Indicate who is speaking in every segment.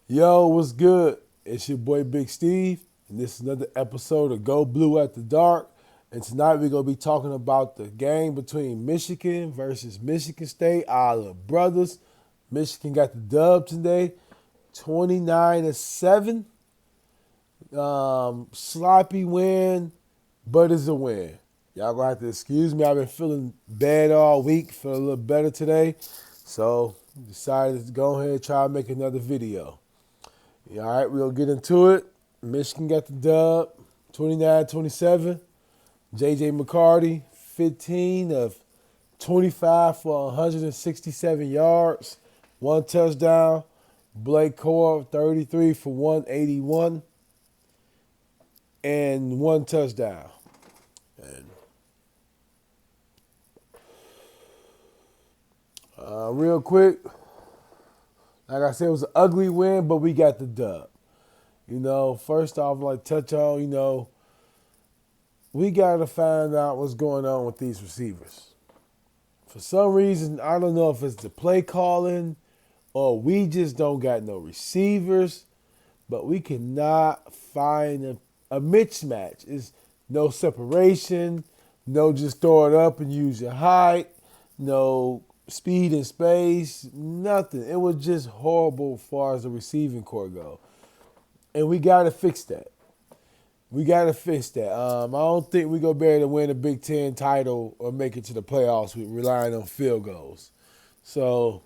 Speaker 1: Yo, what's good? It's your boy Big Steve, and this is another episode of Go Blue at the Dark. And tonight we're gonna be talking about the game between Michigan versus Michigan State. Our little brothers. Michigan got the dub today, 29-7. Sloppy win, but it's a win. Y'all gonna have to excuse me. I've been feeling bad all week, feeling a little better today. So decided to go ahead and try to make another video. Yeah, all right, we'll get into it. Michigan got the dub, 29-27. J.J. McCarty, 15 of 25 for 167 yards, one touchdown. Blake Corum, 33 for 181 and one touchdown. And real quick, like I said, it was an ugly win, but we got the dub. First off, like touch on, we got to find out what's going on with these receivers. For some reason, I don't know if it's the play calling or we just don't got no receivers, but we cannot find a mismatch. It's no separation, no just throw it up and use your height, no speed and space, nothing. It was just horrible as far as the receiving core go. And we got to fix that. We got to fix that. I don't think we're going to be able to win a Big Ten title or make it to the playoffs with relying on field goals. So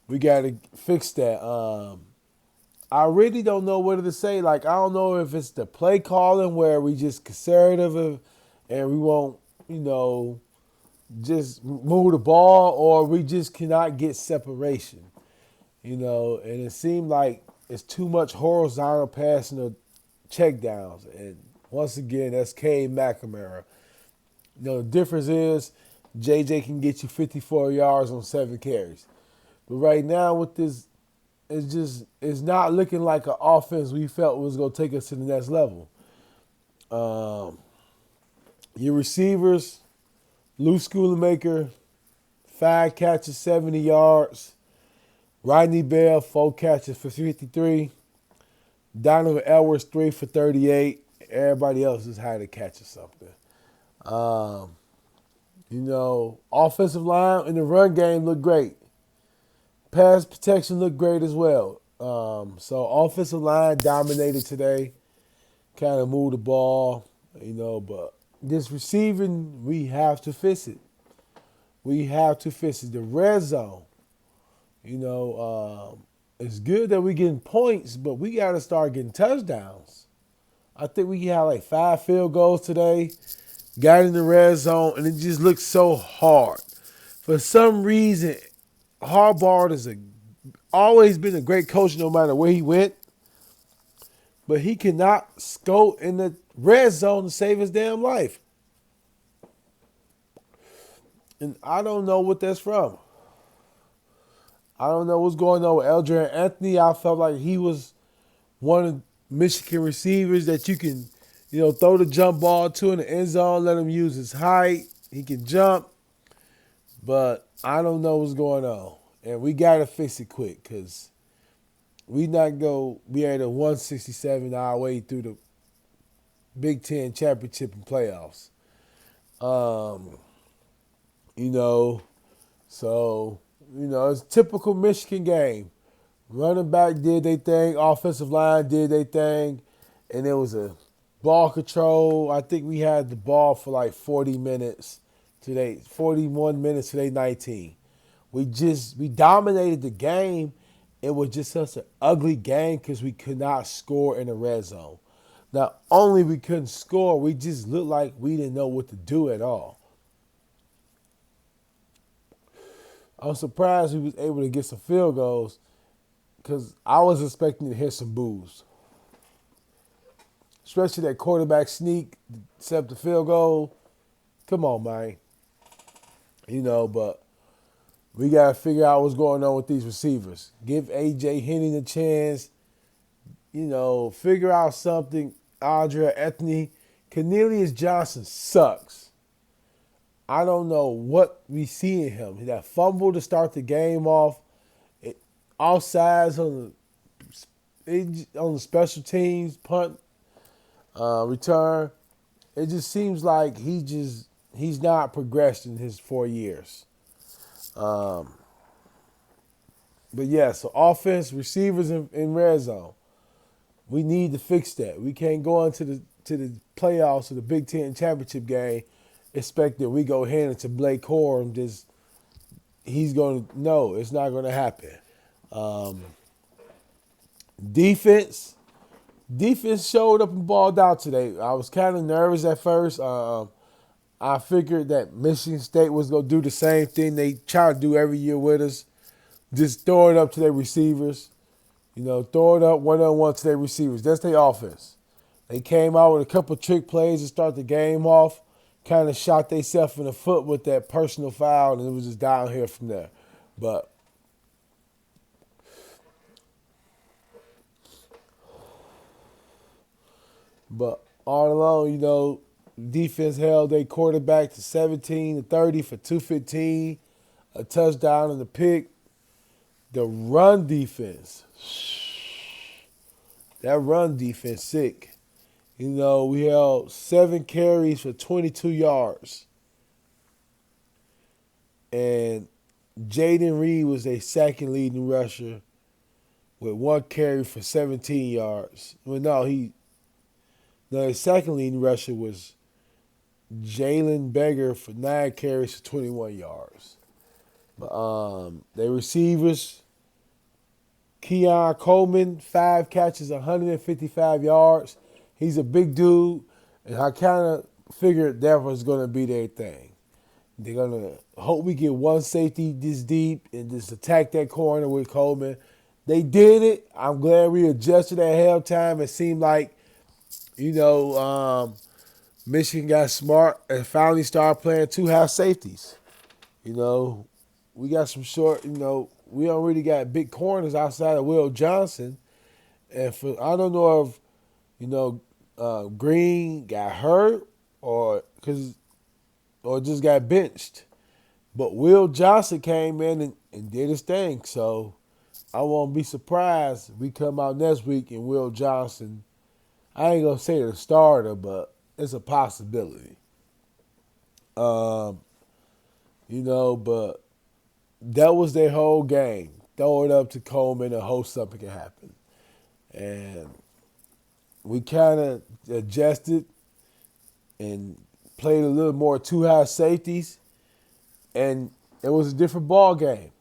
Speaker 1: we got to fix that. I really don't know what to say. Like, I don't know if it's the play calling where we just conservative and we won't, just move the ball, or we just cannot get separation. And it seemed like it's too much horizontal passing or check downs. And once again, that's Cade McNamara. The difference is JJ can get you 54 yards on 7 carries. But right now with this, it's not looking like an offense we felt was going to take us to the next level. Your receivers, Lou Schoonmaker, 5 catches, 70 yards. Rodney Bell, 4 catches for 53. Donovan Edwards, 3 for 38. Everybody else just had to catch or something. Offensive line in the run game looked great. Pass protection looked great as well. So offensive line dominated today. Kind of moved the ball, but this receiving, we have to fix it. We have to fix it. The red zone, it's good that we're getting points, but we got to start getting touchdowns. I think we had like 5 field goals today, got in the red zone, and it just looked so hard. For some reason, Harbaugh has always been a great coach no matter where he went, but he cannot scope in the red zone to save his damn life. And I don't know what that's from. I don't know what's going on with Eldrin Anthony. I felt like he was one of Michigan receivers that you can, throw the jump ball to in the end zone, let him use his height. He can jump. But I don't know what's going on. And we got to fix it quick because we not go be at a 167 our way through the Big Ten championship and playoffs. So it's a typical Michigan game. Running back did their thing, offensive line did their thing, and there was a ball control. I think we had the ball for like 40 minutes today, 41 minutes today, 19. We dominated the game. It was just such an ugly game because we could not score in the red zone. Not only we couldn't score, we just looked like we didn't know what to do at all. I'm surprised we was able to get some field goals because I was expecting to hit some boos. Especially that quarterback sneak, set up the field goal. Come on, man. But we got to figure out what's going on with these receivers. Give A.J. Henning a chance. Figure out something. Audra Ethne. Cornelius Johnson sucks. I don't know what we see in him. That fumble to start the game off, offsides on the on the special teams, punt, return, it just seems like he's not progressed in his 4 years. Um, but yeah, so offense, receivers in red zone. We need to fix that. We can't go into the playoffs or the Big Ten championship game expect that we go hand it to Blake Corum. Just he's going to no, it's not going to happen. Um, defense, defense showed up and balled out today. I was kind of nervous at first. I figured that Michigan State was going to do the same thing they try to do every year with us. Just throw it up to their receivers. Throw it up one-on-one to their receivers. That's their offense. They came out with a couple trick plays to start the game off, kind of shot themselves in the foot with that personal foul, and it was just downhill from there. But all along, defense held their quarterback to 17-30 for 215, a touchdown and a pick. The run defense, that run defense sick. We held 7 carries for 22 yards. And Jaden Reed was a second leading rusher with 1 carry for 17 yards. Well, his second leading rusher was Jalen Beggar for 9 carries for 21 yards. But their receivers, Keon Coleman, 5 catches, 155 yards. He's a big dude, and I kind of figured that was going to be their thing. They're going to hope we get one safety this deep and just attack that corner with Coleman. They did it. I'm glad we adjusted at halftime. It seemed like, Michigan got smart and finally started playing 2 half safeties. We got some short, we don't really got big corners outside of Will Johnson. And I don't know if, Green got hurt or just got benched. But Will Johnson came in and did his thing. So I won't be surprised if we come out next week and Will Johnson, I ain't going to say the starter, but it's a possibility. But that was their whole game. Throw it up to Coleman and hope something can happen. And we kind of adjusted and played a little more 2 high safeties, and it was a different ball game.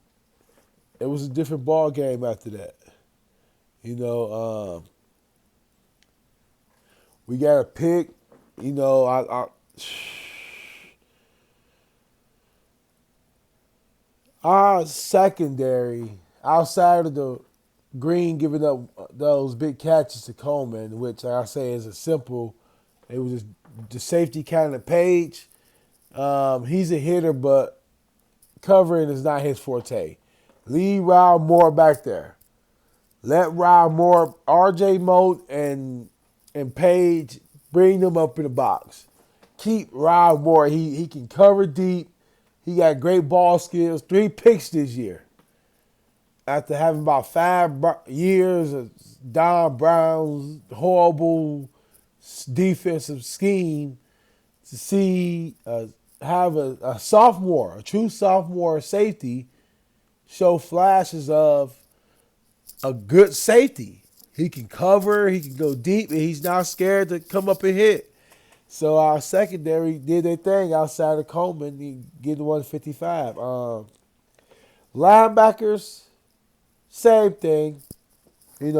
Speaker 1: It was a different ball game after that. We got a pick. Our secondary, outside of the Green giving up those big catches to Coleman, which like I say is it was just the safety kind of Page. He's a hitter, but covering is not his forte. Leave Ryle Moore back there. Let Ryle Moore, RJ Moat, and Page, bring them up in the box. Keep Ryle Moore. He can cover deep. He got great ball skills. 3 picks this year. After having about 5 years of Don Brown's horrible defensive scheme, to see have a sophomore, a true sophomore safety, show flashes of a good safety. He can cover, he can go deep, and he's not scared to come up and hit. So our secondary did their thing outside of Coleman, he getting 155. Linebackers, same thing. They're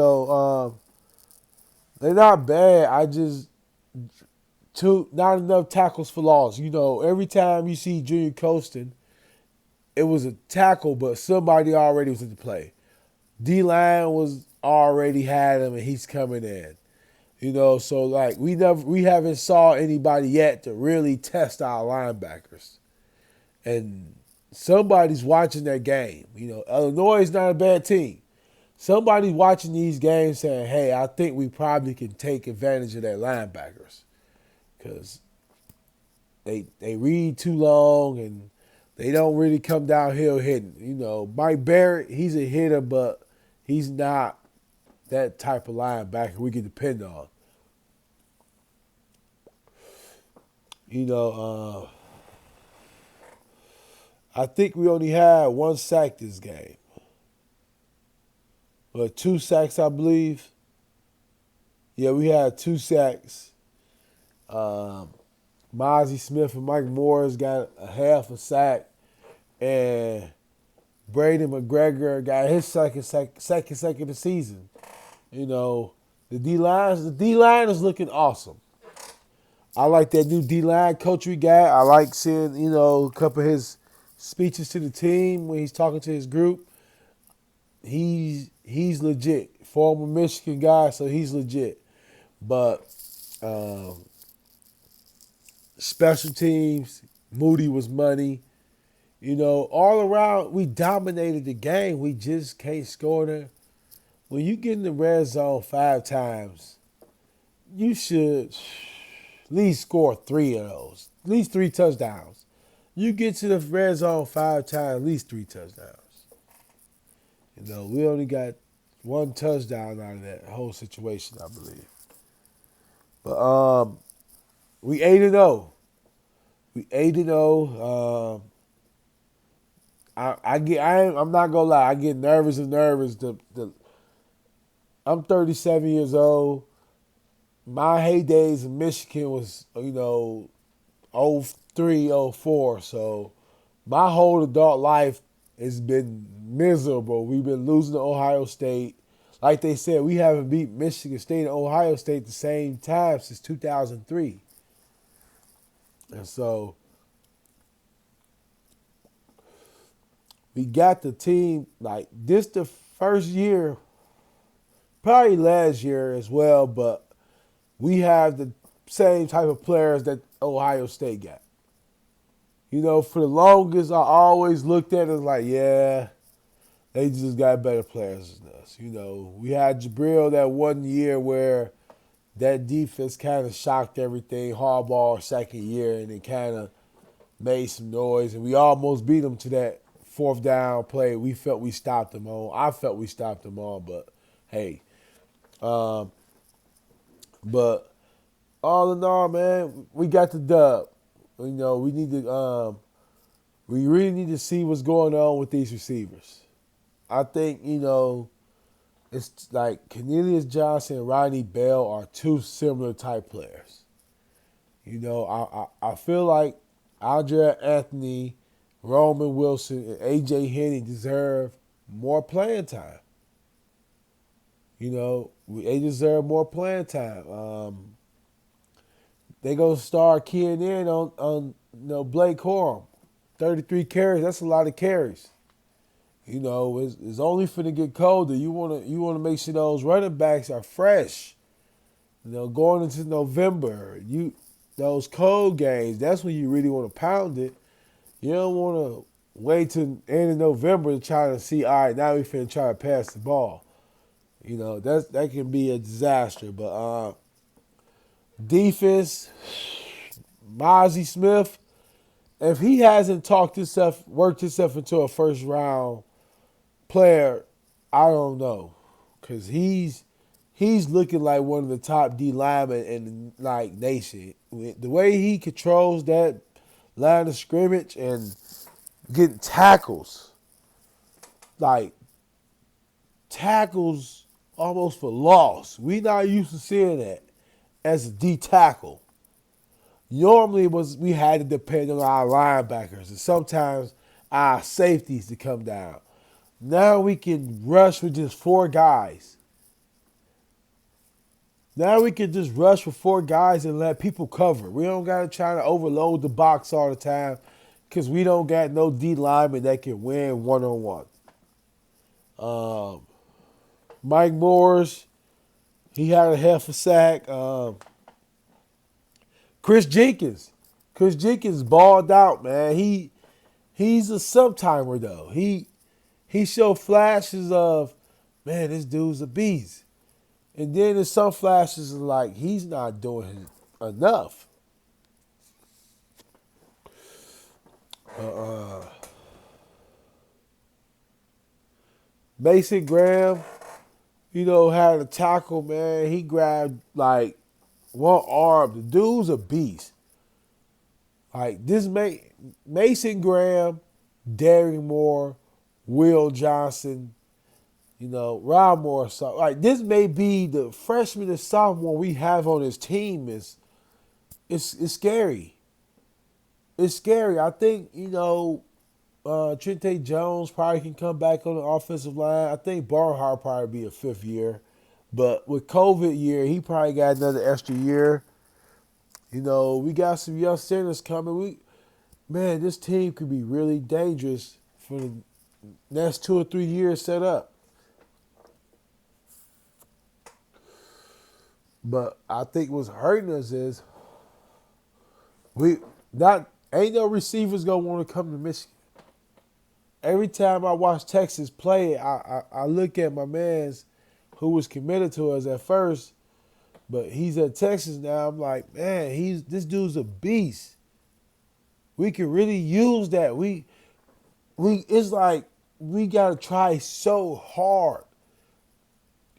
Speaker 1: not bad. Not enough tackles for loss. Every time you see Junior Colston, it was a tackle, but somebody already was in the play. D-line was already had him, and he's coming in. So like we haven't saw anybody yet to really test our linebackers, and somebody's watching that game. Illinois is not a bad team. Somebody's watching these games saying, "Hey, I think we probably can take advantage of their linebackers because they read too long and they don't really come downhill hitting." Mike Barrett, he's a hitter, but he's not that type of linebacker we can depend on. You know, I think we only had one sack this game. But 2 sacks, I believe. Yeah, we had 2 sacks. Um, Mozzie Smith and Mike Morris got a half a sack, and Brady McGregor got his second of the season. You know, the D line is looking awesome. I like that new D line coach we got. I like seeing a couple of his speeches to the team when he's talking to his group. He's legit. Former Michigan guy, so he's legit. But special teams, Moody was money. All around, we dominated the game. We just can't score there. When you get in the red zone 5 times, you should at least score 3 of those, at least 3 touchdowns. You get to the red zone 5 times, at least 3 touchdowns. We only got 1 touchdown out of that whole situation, I believe. But we 8-0. We 8-0. I'm not gonna lie. I get nervous. I'm 37 years old. My heydays in Michigan was, 03, 04. So my whole adult life has been miserable. We've been losing to Ohio State. Like they said, we haven't beat Michigan State and Ohio State at the same time since 2003. And so we got the team, like this the first year, probably last year as well, but we have the same type of players that Ohio State got. For the longest, I always looked at it like, yeah, they just got better players than us. We had Jabril that 1 year where that defense kind of shocked everything. Harbaugh second year, and it kind of made some noise, and we almost beat them to that 4th down play. We felt we stopped them on. I felt we stopped them on, but hey. But all in all, man, we got the dub. We need to. We really need to see what's going on with these receivers. I think it's like Cornelius Johnson and Rodney Bell are 2 similar type players. I feel like Aldrich Anthony, Roman Wilson, and A.J. Henny deserve more playing time. They deserve more playing time. They gonna start keying in on Blake Corum, 33 carries. That's a lot of carries. It's only finna get colder. You wanna make sure those running backs are fresh. Going into November, those cold games. That's when you really want to pound it. You don't want to wait till the end of November to try to see. All right, now we finna try to pass the ball. That can be a disaster. But defense, Mozzie Smith, if he hasn't worked himself into a first round player, I don't know, because he's looking like one of the top D linemen in the nation. The way he controls that line of scrimmage and getting tackles almost for loss. We not used to seeing that as a D tackle. Normally we had to depend on our linebackers and sometimes our safeties to come down. Now we can rush with just 4 guys. Now we can just rush with 4 guys and let people cover. We don't got to try to overload the box all the time because we don't got no D lineman that can win one-on-one. Mike Morris, he had a half a sack. Chris Jenkins balled out, man. He's a sometime though. He showed flashes of, man, this dude's a beast. And then there's some flashes of like he's not doing enough. Mason Graham, had a tackle, man. He grabbed like one arm. The dude's a beast. Like this Mason Graham, Darren Moore, Will Johnson, Rod Moore. So like this may be the freshman and sophomore we have on this team. It's scary. It's scary. I think, Trente Jones probably can come back on the offensive line. I think Barnhart probably be a fifth year. But with COVID year, he probably got another extra year. We got some young centers coming. This team could be really dangerous for the next 2 or 3 years set up. But I think what's hurting us is ain't no receivers gonna want to come to Michigan. Every time I watch Texas play, I look at my man's who was committed to us at first, but he's at Texas now. I'm like, man, this dude's a beast. We can really use that. It's like we gotta try so hard.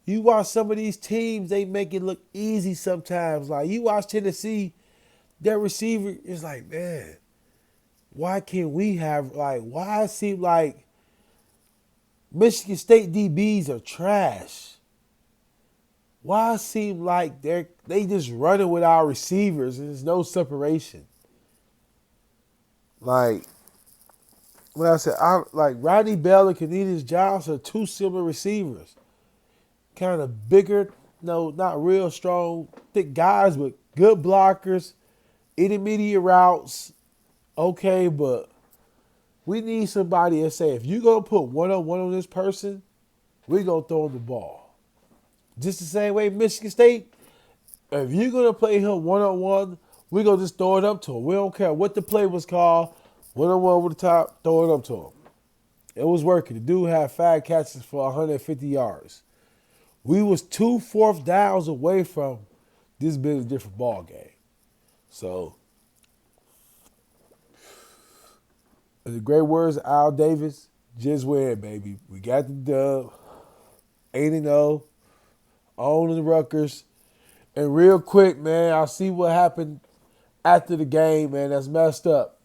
Speaker 1: You watch some of these teams, they make it look easy sometimes. Like you watch Tennessee, their receiver is like, man, why can't we have why it seem like Michigan State DBs are trash? Why it seem like they just running with our receivers and there's no separation? Like when I said Rodney Bell and Canedius Johnson are two similar receivers. Kind of bigger, not real strong, thick guys, but good blockers, intermediate routes. Okay, but we need somebody to say, if you're going to put one-on-one on this person, we're going to throw him the ball. Just the same way Michigan State, if you're going to play him one-on-one, we're going to just throw it up to him. We don't care what the play was called, one-on-one over the top, throw it up to him. It was working. The dude had 5 catches for 150 yards. We was 2 fourth downs away from this being a different ball game. So, in the great words of Al Davis, just win, baby. We got the dub, 8-0, on the Rutgers. And real quick, man, I see what happened after the game, man. That's messed up.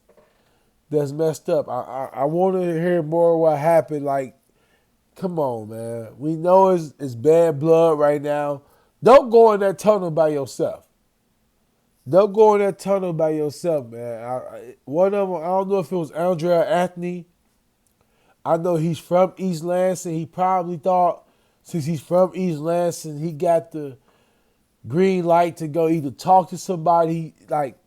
Speaker 1: I want to hear more of what happened. Like, come on, man. We know it's bad blood right now. Don't go in that tunnel by yourself. Don't go in that tunnel by yourself, man. One of them, I don't know if it was Andrea Anthony. I know he's from East Lansing. He probably thought since he's from East Lansing, he got the green light to go either talk to somebody. Like,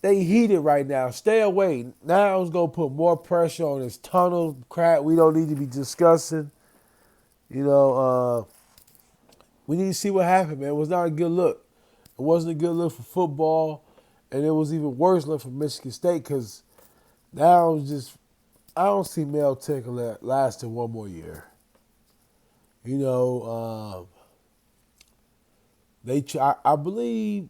Speaker 1: they heated right now. Stay away. Now it's going to put more pressure on this tunnel crap we don't need to be discussing. We need to see what happened, man. It was not a good look. It wasn't a good look for football, and it was even worse look for Michigan State because now I don't see Mel Tinker lasting one more year. I believe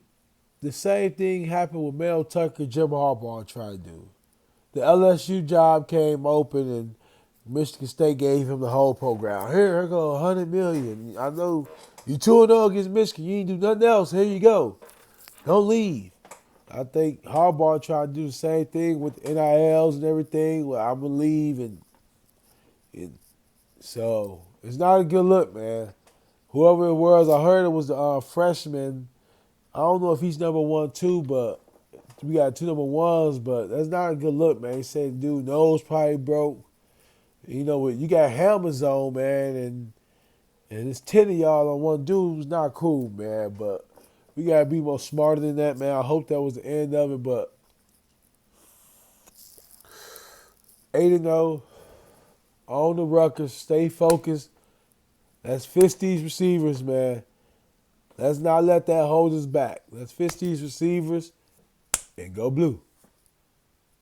Speaker 1: the same thing happened with Mel Tucker, Jim Harbaugh tried to do. The LSU job came open, and Michigan State gave him the whole program. Here go $100 million. I know you 2-0 against Michigan. You ain't do nothing else. Here you go. Don't leave. I think Harbaugh tried to do the same thing with NILs and everything. Well, I'm going to leave. And so it's not a good look, man. Whoever it was, I heard it was the freshman. I don't know if he's number 1, 2, but we got 2 number 1s, but that's not a good look, man. He said, dude, nose probably broke. You got helmets on, man, and it's 10 of y'all on one dude who's not cool, man. But we got to be more smarter than that, man. I hope that was the end of it, but 8-0, on the Rutgers, stay focused. Let's fix these receivers, man. Let's not let that hold us back. Let's fix these receivers and go blue.